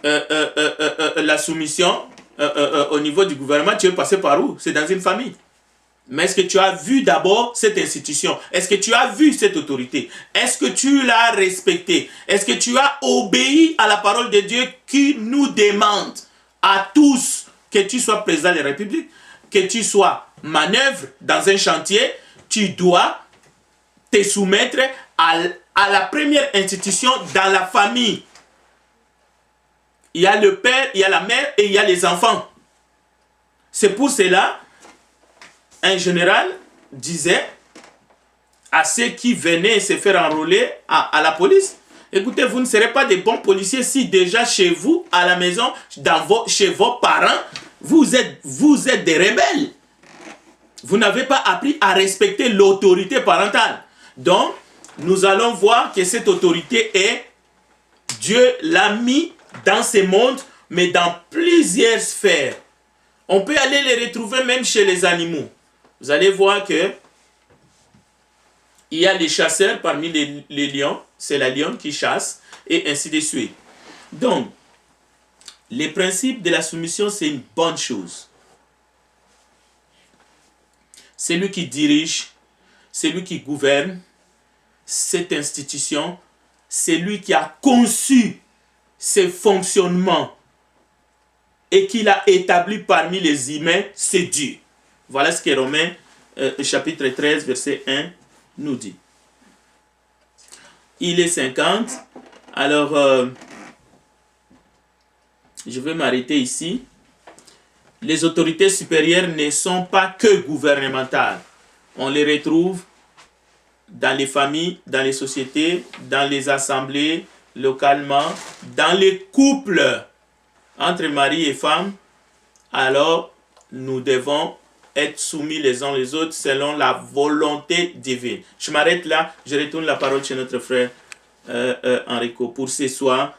la soumission au niveau du gouvernement? Tu es passé par où? C'est dans une famille. Mais est-ce que tu as vu d'abord cette institution? Est-ce que tu as vu cette autorité? Est-ce que tu l'as respectée? Est-ce que tu as obéi à la parole de Dieu qui nous demande à tous, que tu sois président de la République, que tu sois manœuvre dans un chantier, tu dois te soumettre à la première institution dans la famille. Il y a le père, il y a la mère et il y a les enfants. C'est pour cela un général disait à ceux qui venaient se faire enrôler à la police, écoutez, vous ne serez pas des bons policiers si déjà chez vous, à la maison, chez vos parents, vous êtes des rebelles. Vous n'avez pas appris à respecter l'autorité parentale. Donc, nous allons voir que cette autorité est, Dieu l'a mis dans ce monde, mais dans plusieurs sphères. On peut aller les retrouver même chez les animaux. Vous allez voir que il y a les chasseurs parmi les lions, c'est la lionne qui chasse, et ainsi de suite. Donc, les principes de la soumission, c'est une bonne chose. C'est lui qui dirige, c'est lui qui gouverne cette institution, c'est lui qui a conçu ses fonctionnements et qui l'a établi parmi les humains, c'est Dieu. Voilà ce que Romains chapitre 13, verset 1 nous dit. Il est 50. Alors, je vais m'arrêter ici. Les autorités supérieures ne sont pas que gouvernementales. On les retrouve dans les familles, dans les sociétés, dans les assemblées, localement, dans les couples entre mari et femme. Alors, nous devons être soumis les uns les autres selon la volonté divine. Je m'arrête là, je retourne la parole chez notre frère Enrico. Pour ce soir,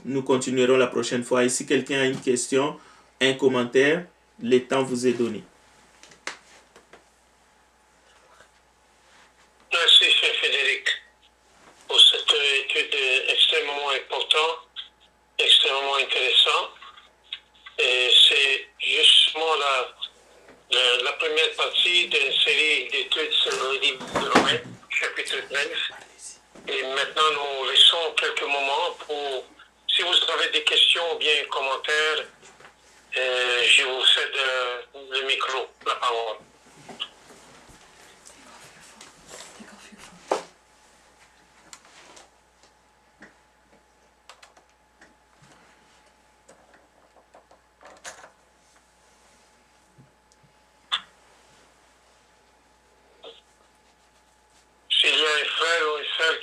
nous continuerons la prochaine fois. Et si quelqu'un a une question, un commentaire, le temps vous est donné. Merci, Frère Frédéric, pour cette étude extrêmement importante, extrêmement intéressante. Et c'est justement la première partie d'une série d'études sur le livre de Romains, chapitre 13. Et maintenant, nous laissons quelques moments pour, si vous avez des questions ou bien commentaires, je vous cède le micro, la parole.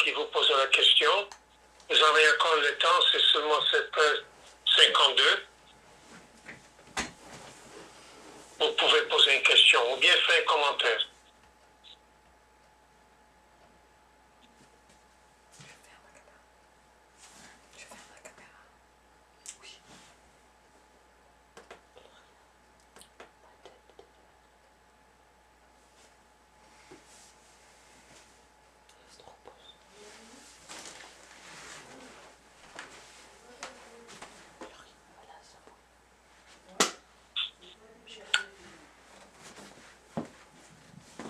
qui vous pose la question. Vous avez encore le temps, c'est seulement 7h52. Vous pouvez poser une question ou bien faire un commentaire.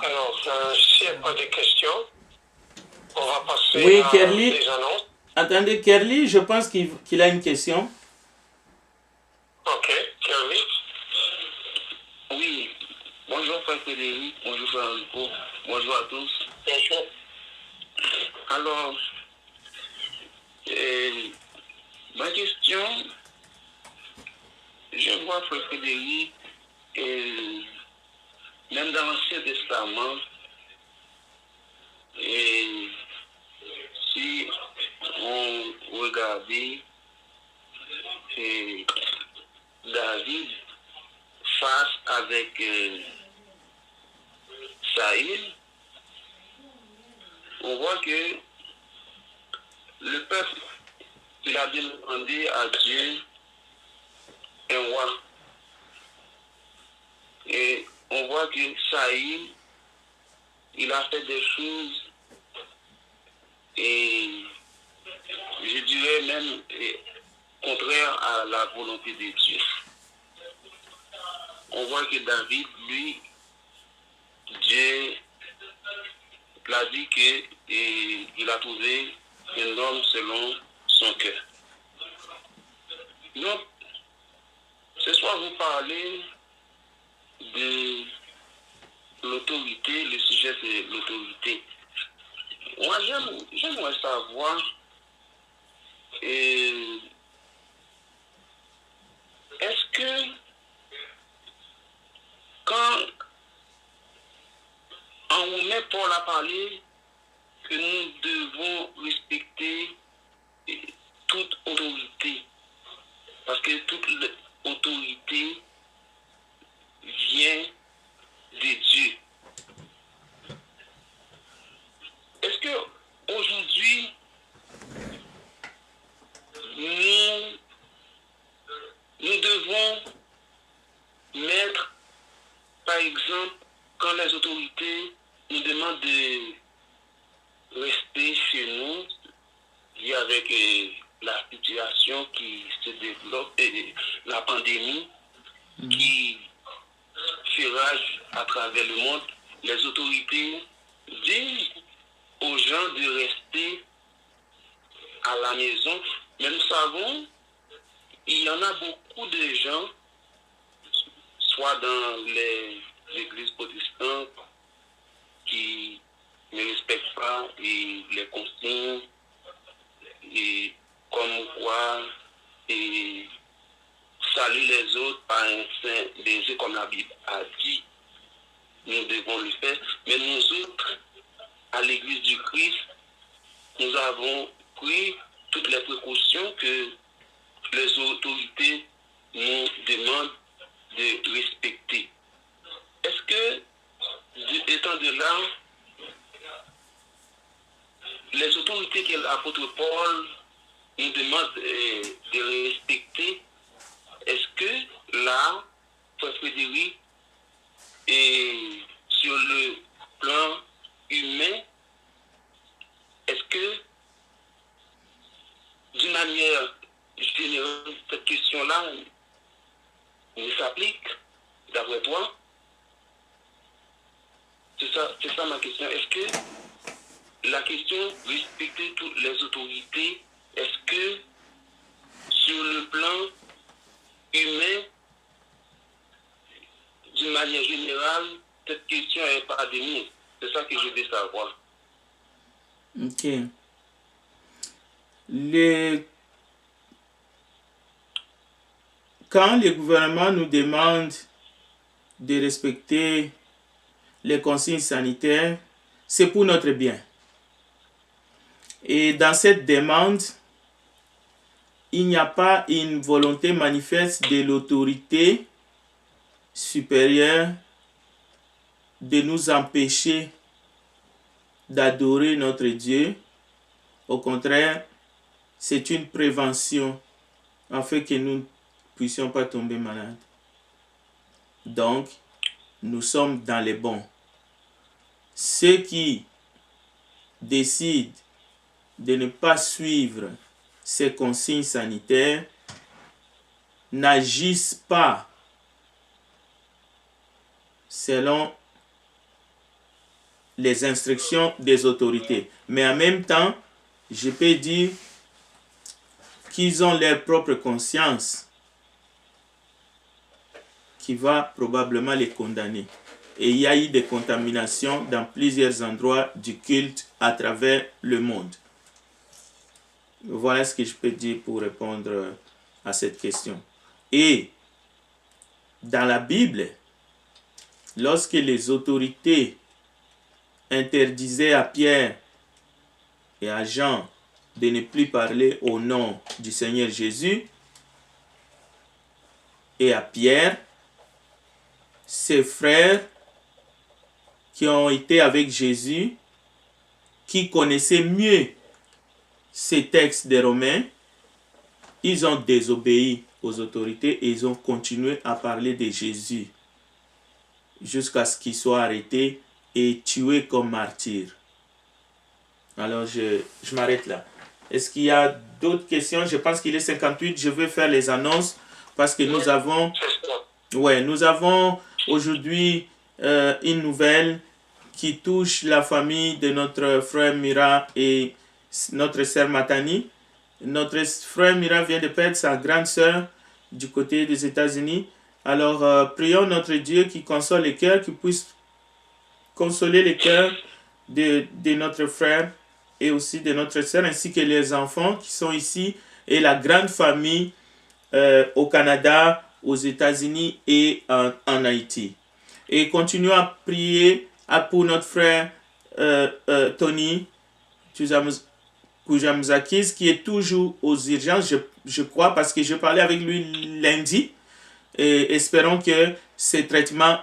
Alors, s'il n'y a pas de questions, on va passer Oui, à Kerly. les annonces. Attendez, Kerly, je pense qu'il a une question. Ok, Kerly. Oui, bonjour frère Frédéric, bonjour frère Enrico, bonjour à tous. Bonjour. Alors, ma question, je vois frère Frédéric, même dans l'Ancien Testament, et si on regardait David face avec Saïl, on voit que le peuple, il a bien demandé à Dieu un roi. Et on voit que Saïl, il a fait des choses, et je dirais même contraire à la volonté de Dieu. On voit que David, lui, Dieu l'a dit qu'il a trouvé un homme selon son cœur. Donc, ce soir, vous parlez de l'autorité, le sujet c'est l'autorité. Moi, j'aimerais savoir, est-ce que quand on met Paul à parler que nous devons respecter toute autorité, parce que toute autorité vient de Dieu. Est-ce que aujourd'hui nous devons mettre, par exemple, quand les autorités nous demandent de rester chez nous, avec la situation qui se développe, et la pandémie qui fait rage à travers le monde, les autorités disent aux gens de rester à la maison. Mais nous savons, il y en a beaucoup de gens, soit dans les églises protestantes, qui ne respectent pas les consignes, et comme quoi saluer les autres par un saint baiser, comme la Bible a dit, nous devons le faire. Mais nous autres, à l'église du Christ, nous avons pris toutes les précautions que les autorités nous demandent de respecter. Est-ce que, étant de là, les autorités que l'apôtre Paul nous demande de respecter, est-ce que là, Frère Frédéric, et sur le plan humain, est-ce que d'une manière générale, cette question-là ne s'applique, d'après toi? C'est ça ma question. Est-ce que la question respecter toutes les autorités, est-ce que sur le plan humain, d'une manière générale, cette question est pardonnée? C'est ça que je veux savoir. Ok. Quand le gouvernement nous demande de respecter les consignes sanitaires, c'est pour notre bien. Et dans cette demande, il n'y a pas une volonté manifeste de l'autorité supérieure de nous empêcher d'adorer notre Dieu. Au contraire, c'est une prévention afin que nous ne puissions pas tomber malades. Donc, nous sommes dans les bons. Ceux qui décident de ne pas suivre ces consignes sanitaires n'agissent pas selon les instructions des autorités. Mais en même temps, je peux dire qu'ils ont leur propre conscience qui va probablement les condamner. Et il y a eu des contaminations dans plusieurs endroits du culte à travers le monde. Voilà ce que je peux dire pour répondre à cette question. Et dans la Bible, lorsque les autorités interdisaient à Pierre et à Jean de ne plus parler au nom du Seigneur Jésus, et à Pierre, ses frères qui ont été avec Jésus, qui connaissaient mieux ces textes des Romains, ils ont désobéi aux autorités et ils ont continué à parler de Jésus jusqu'à ce qu'il soit arrêté et tué comme martyr. Alors je m'arrête là. Est-ce qu'il y a d'autres questions? Je pense qu'il est 58. Je vais faire les annonces parce que nous avons aujourd'hui une nouvelle qui touche la famille de notre frère Mira et notre sœur Matani. Notre frère Mira vient de perdre sa grande sœur du côté des États-Unis. Alors, prions notre Dieu qui console les cœurs, qui puisse consoler les cœurs de notre frère et aussi de notre sœur, ainsi que les enfants qui sont ici et la grande famille au Canada, aux États-Unis et en Haïti. Et continuons à prier pour notre frère Tony Kujamzakis, qui est toujours aux urgences, je crois, parce que je parlais avec lui lundi. Et espérons que ces traitements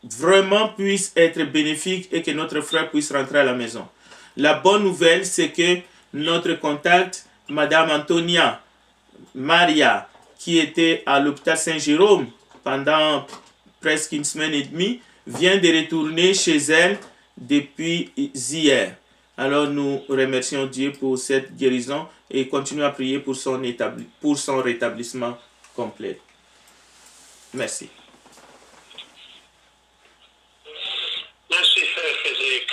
vraiment puissent être bénéfiques et que notre frère puisse rentrer à la maison. La bonne nouvelle, c'est que notre contact, Madame Antonia Maria, qui était à l'hôpital Saint-Jérôme pendant presque une semaine et demie, vient de retourner chez elle depuis hier. Alors nous remercions Dieu pour cette guérison et continuons à prier pour son rétablissement complet. Merci. Merci, frère Frédéric.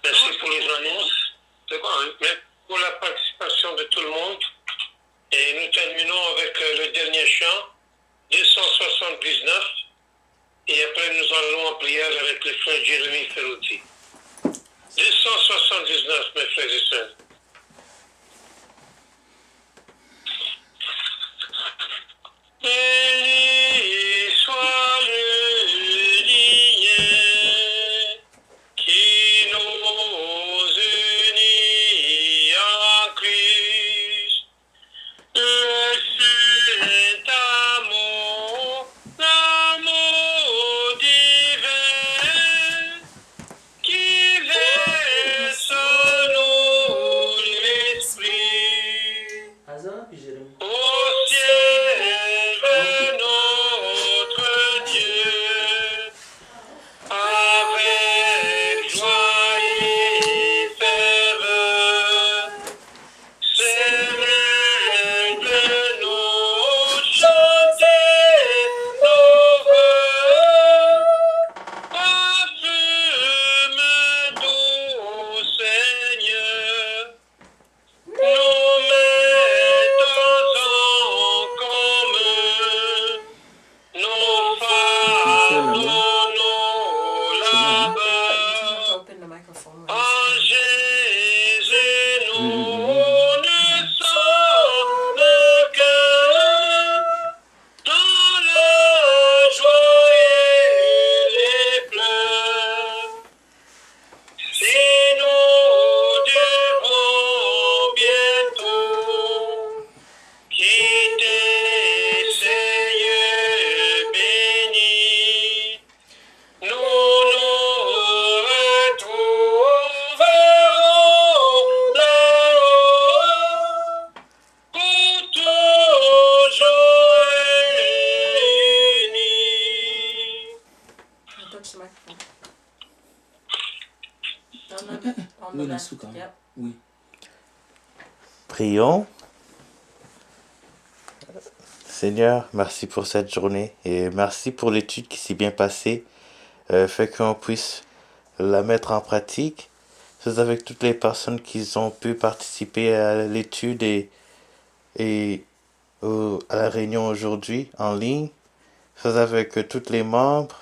Merci pour les annonces. Merci pour la participation de tout le monde. Et nous terminons avec le dernier chant, 279. Et après, nous allons en prière avec le frère Jérémie Ferruti. 279, mes frères et sœurs. Béni soit le lien qui nous unit en Christ. Le saint amour, l'amour divin qui verse en nous l'esprit. Au ciel venons on Oui, the le left. sucre. Yep. Oui. Prions. Seigneur, merci pour cette journée et merci pour l'étude qui s'est bien passée. Fait qu'on puisse la mettre en pratique. C'est avec toutes les personnes qui ont pu participer à l'étude et à la réunion aujourd'hui en ligne. C'est avec tous les membres.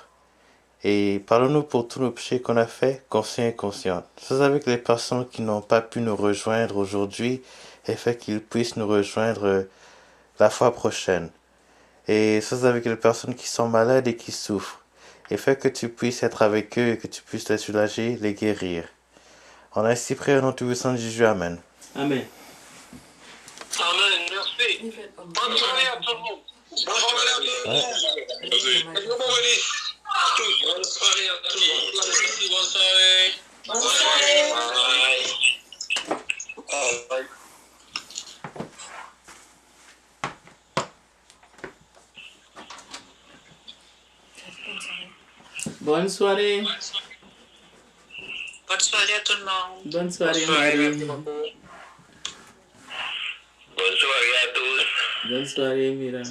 Et pardonne-nous pour tous nos péchés qu'on a fait, conscients et inconscients. C'est avec les personnes qui n'ont pas pu nous rejoindre aujourd'hui et fait qu'ils puissent nous rejoindre la fois prochaine. Et c'est avec les personnes qui sont malades et qui souffrent. Et fait que tu puisses être avec eux et que tu puisses les soulager, les guérir. On a ainsi prié au nom du sang de Jésus. Amen. Amen. Amen, merci. Leave it. Bonne soirée à tout le monde. Bonne soirée à tout le monde. Bonne soirée à tout le monde. Bonne soirée. Bonne soirée. Bye. Bye. Bonne soirée. Bonne soirée à tout le monde. Bonne soirée, Marie. Bonne soirée à tous. Bonne soirée, Mira.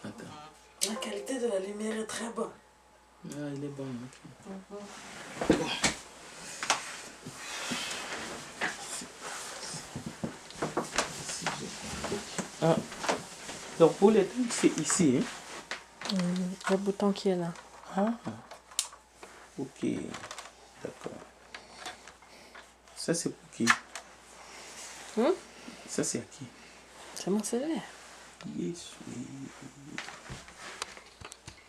Attends. La qualité de la lumière est très bonne. Ah, il est bon. Ah, donc pour les trucs, c'est ici. Hein? Le bouton qui est là. Ah, ok. D'accord. Ça, c'est pour qui? Hein? Ça, c'est à qui? C'est mon cellulaire. Yes, oui.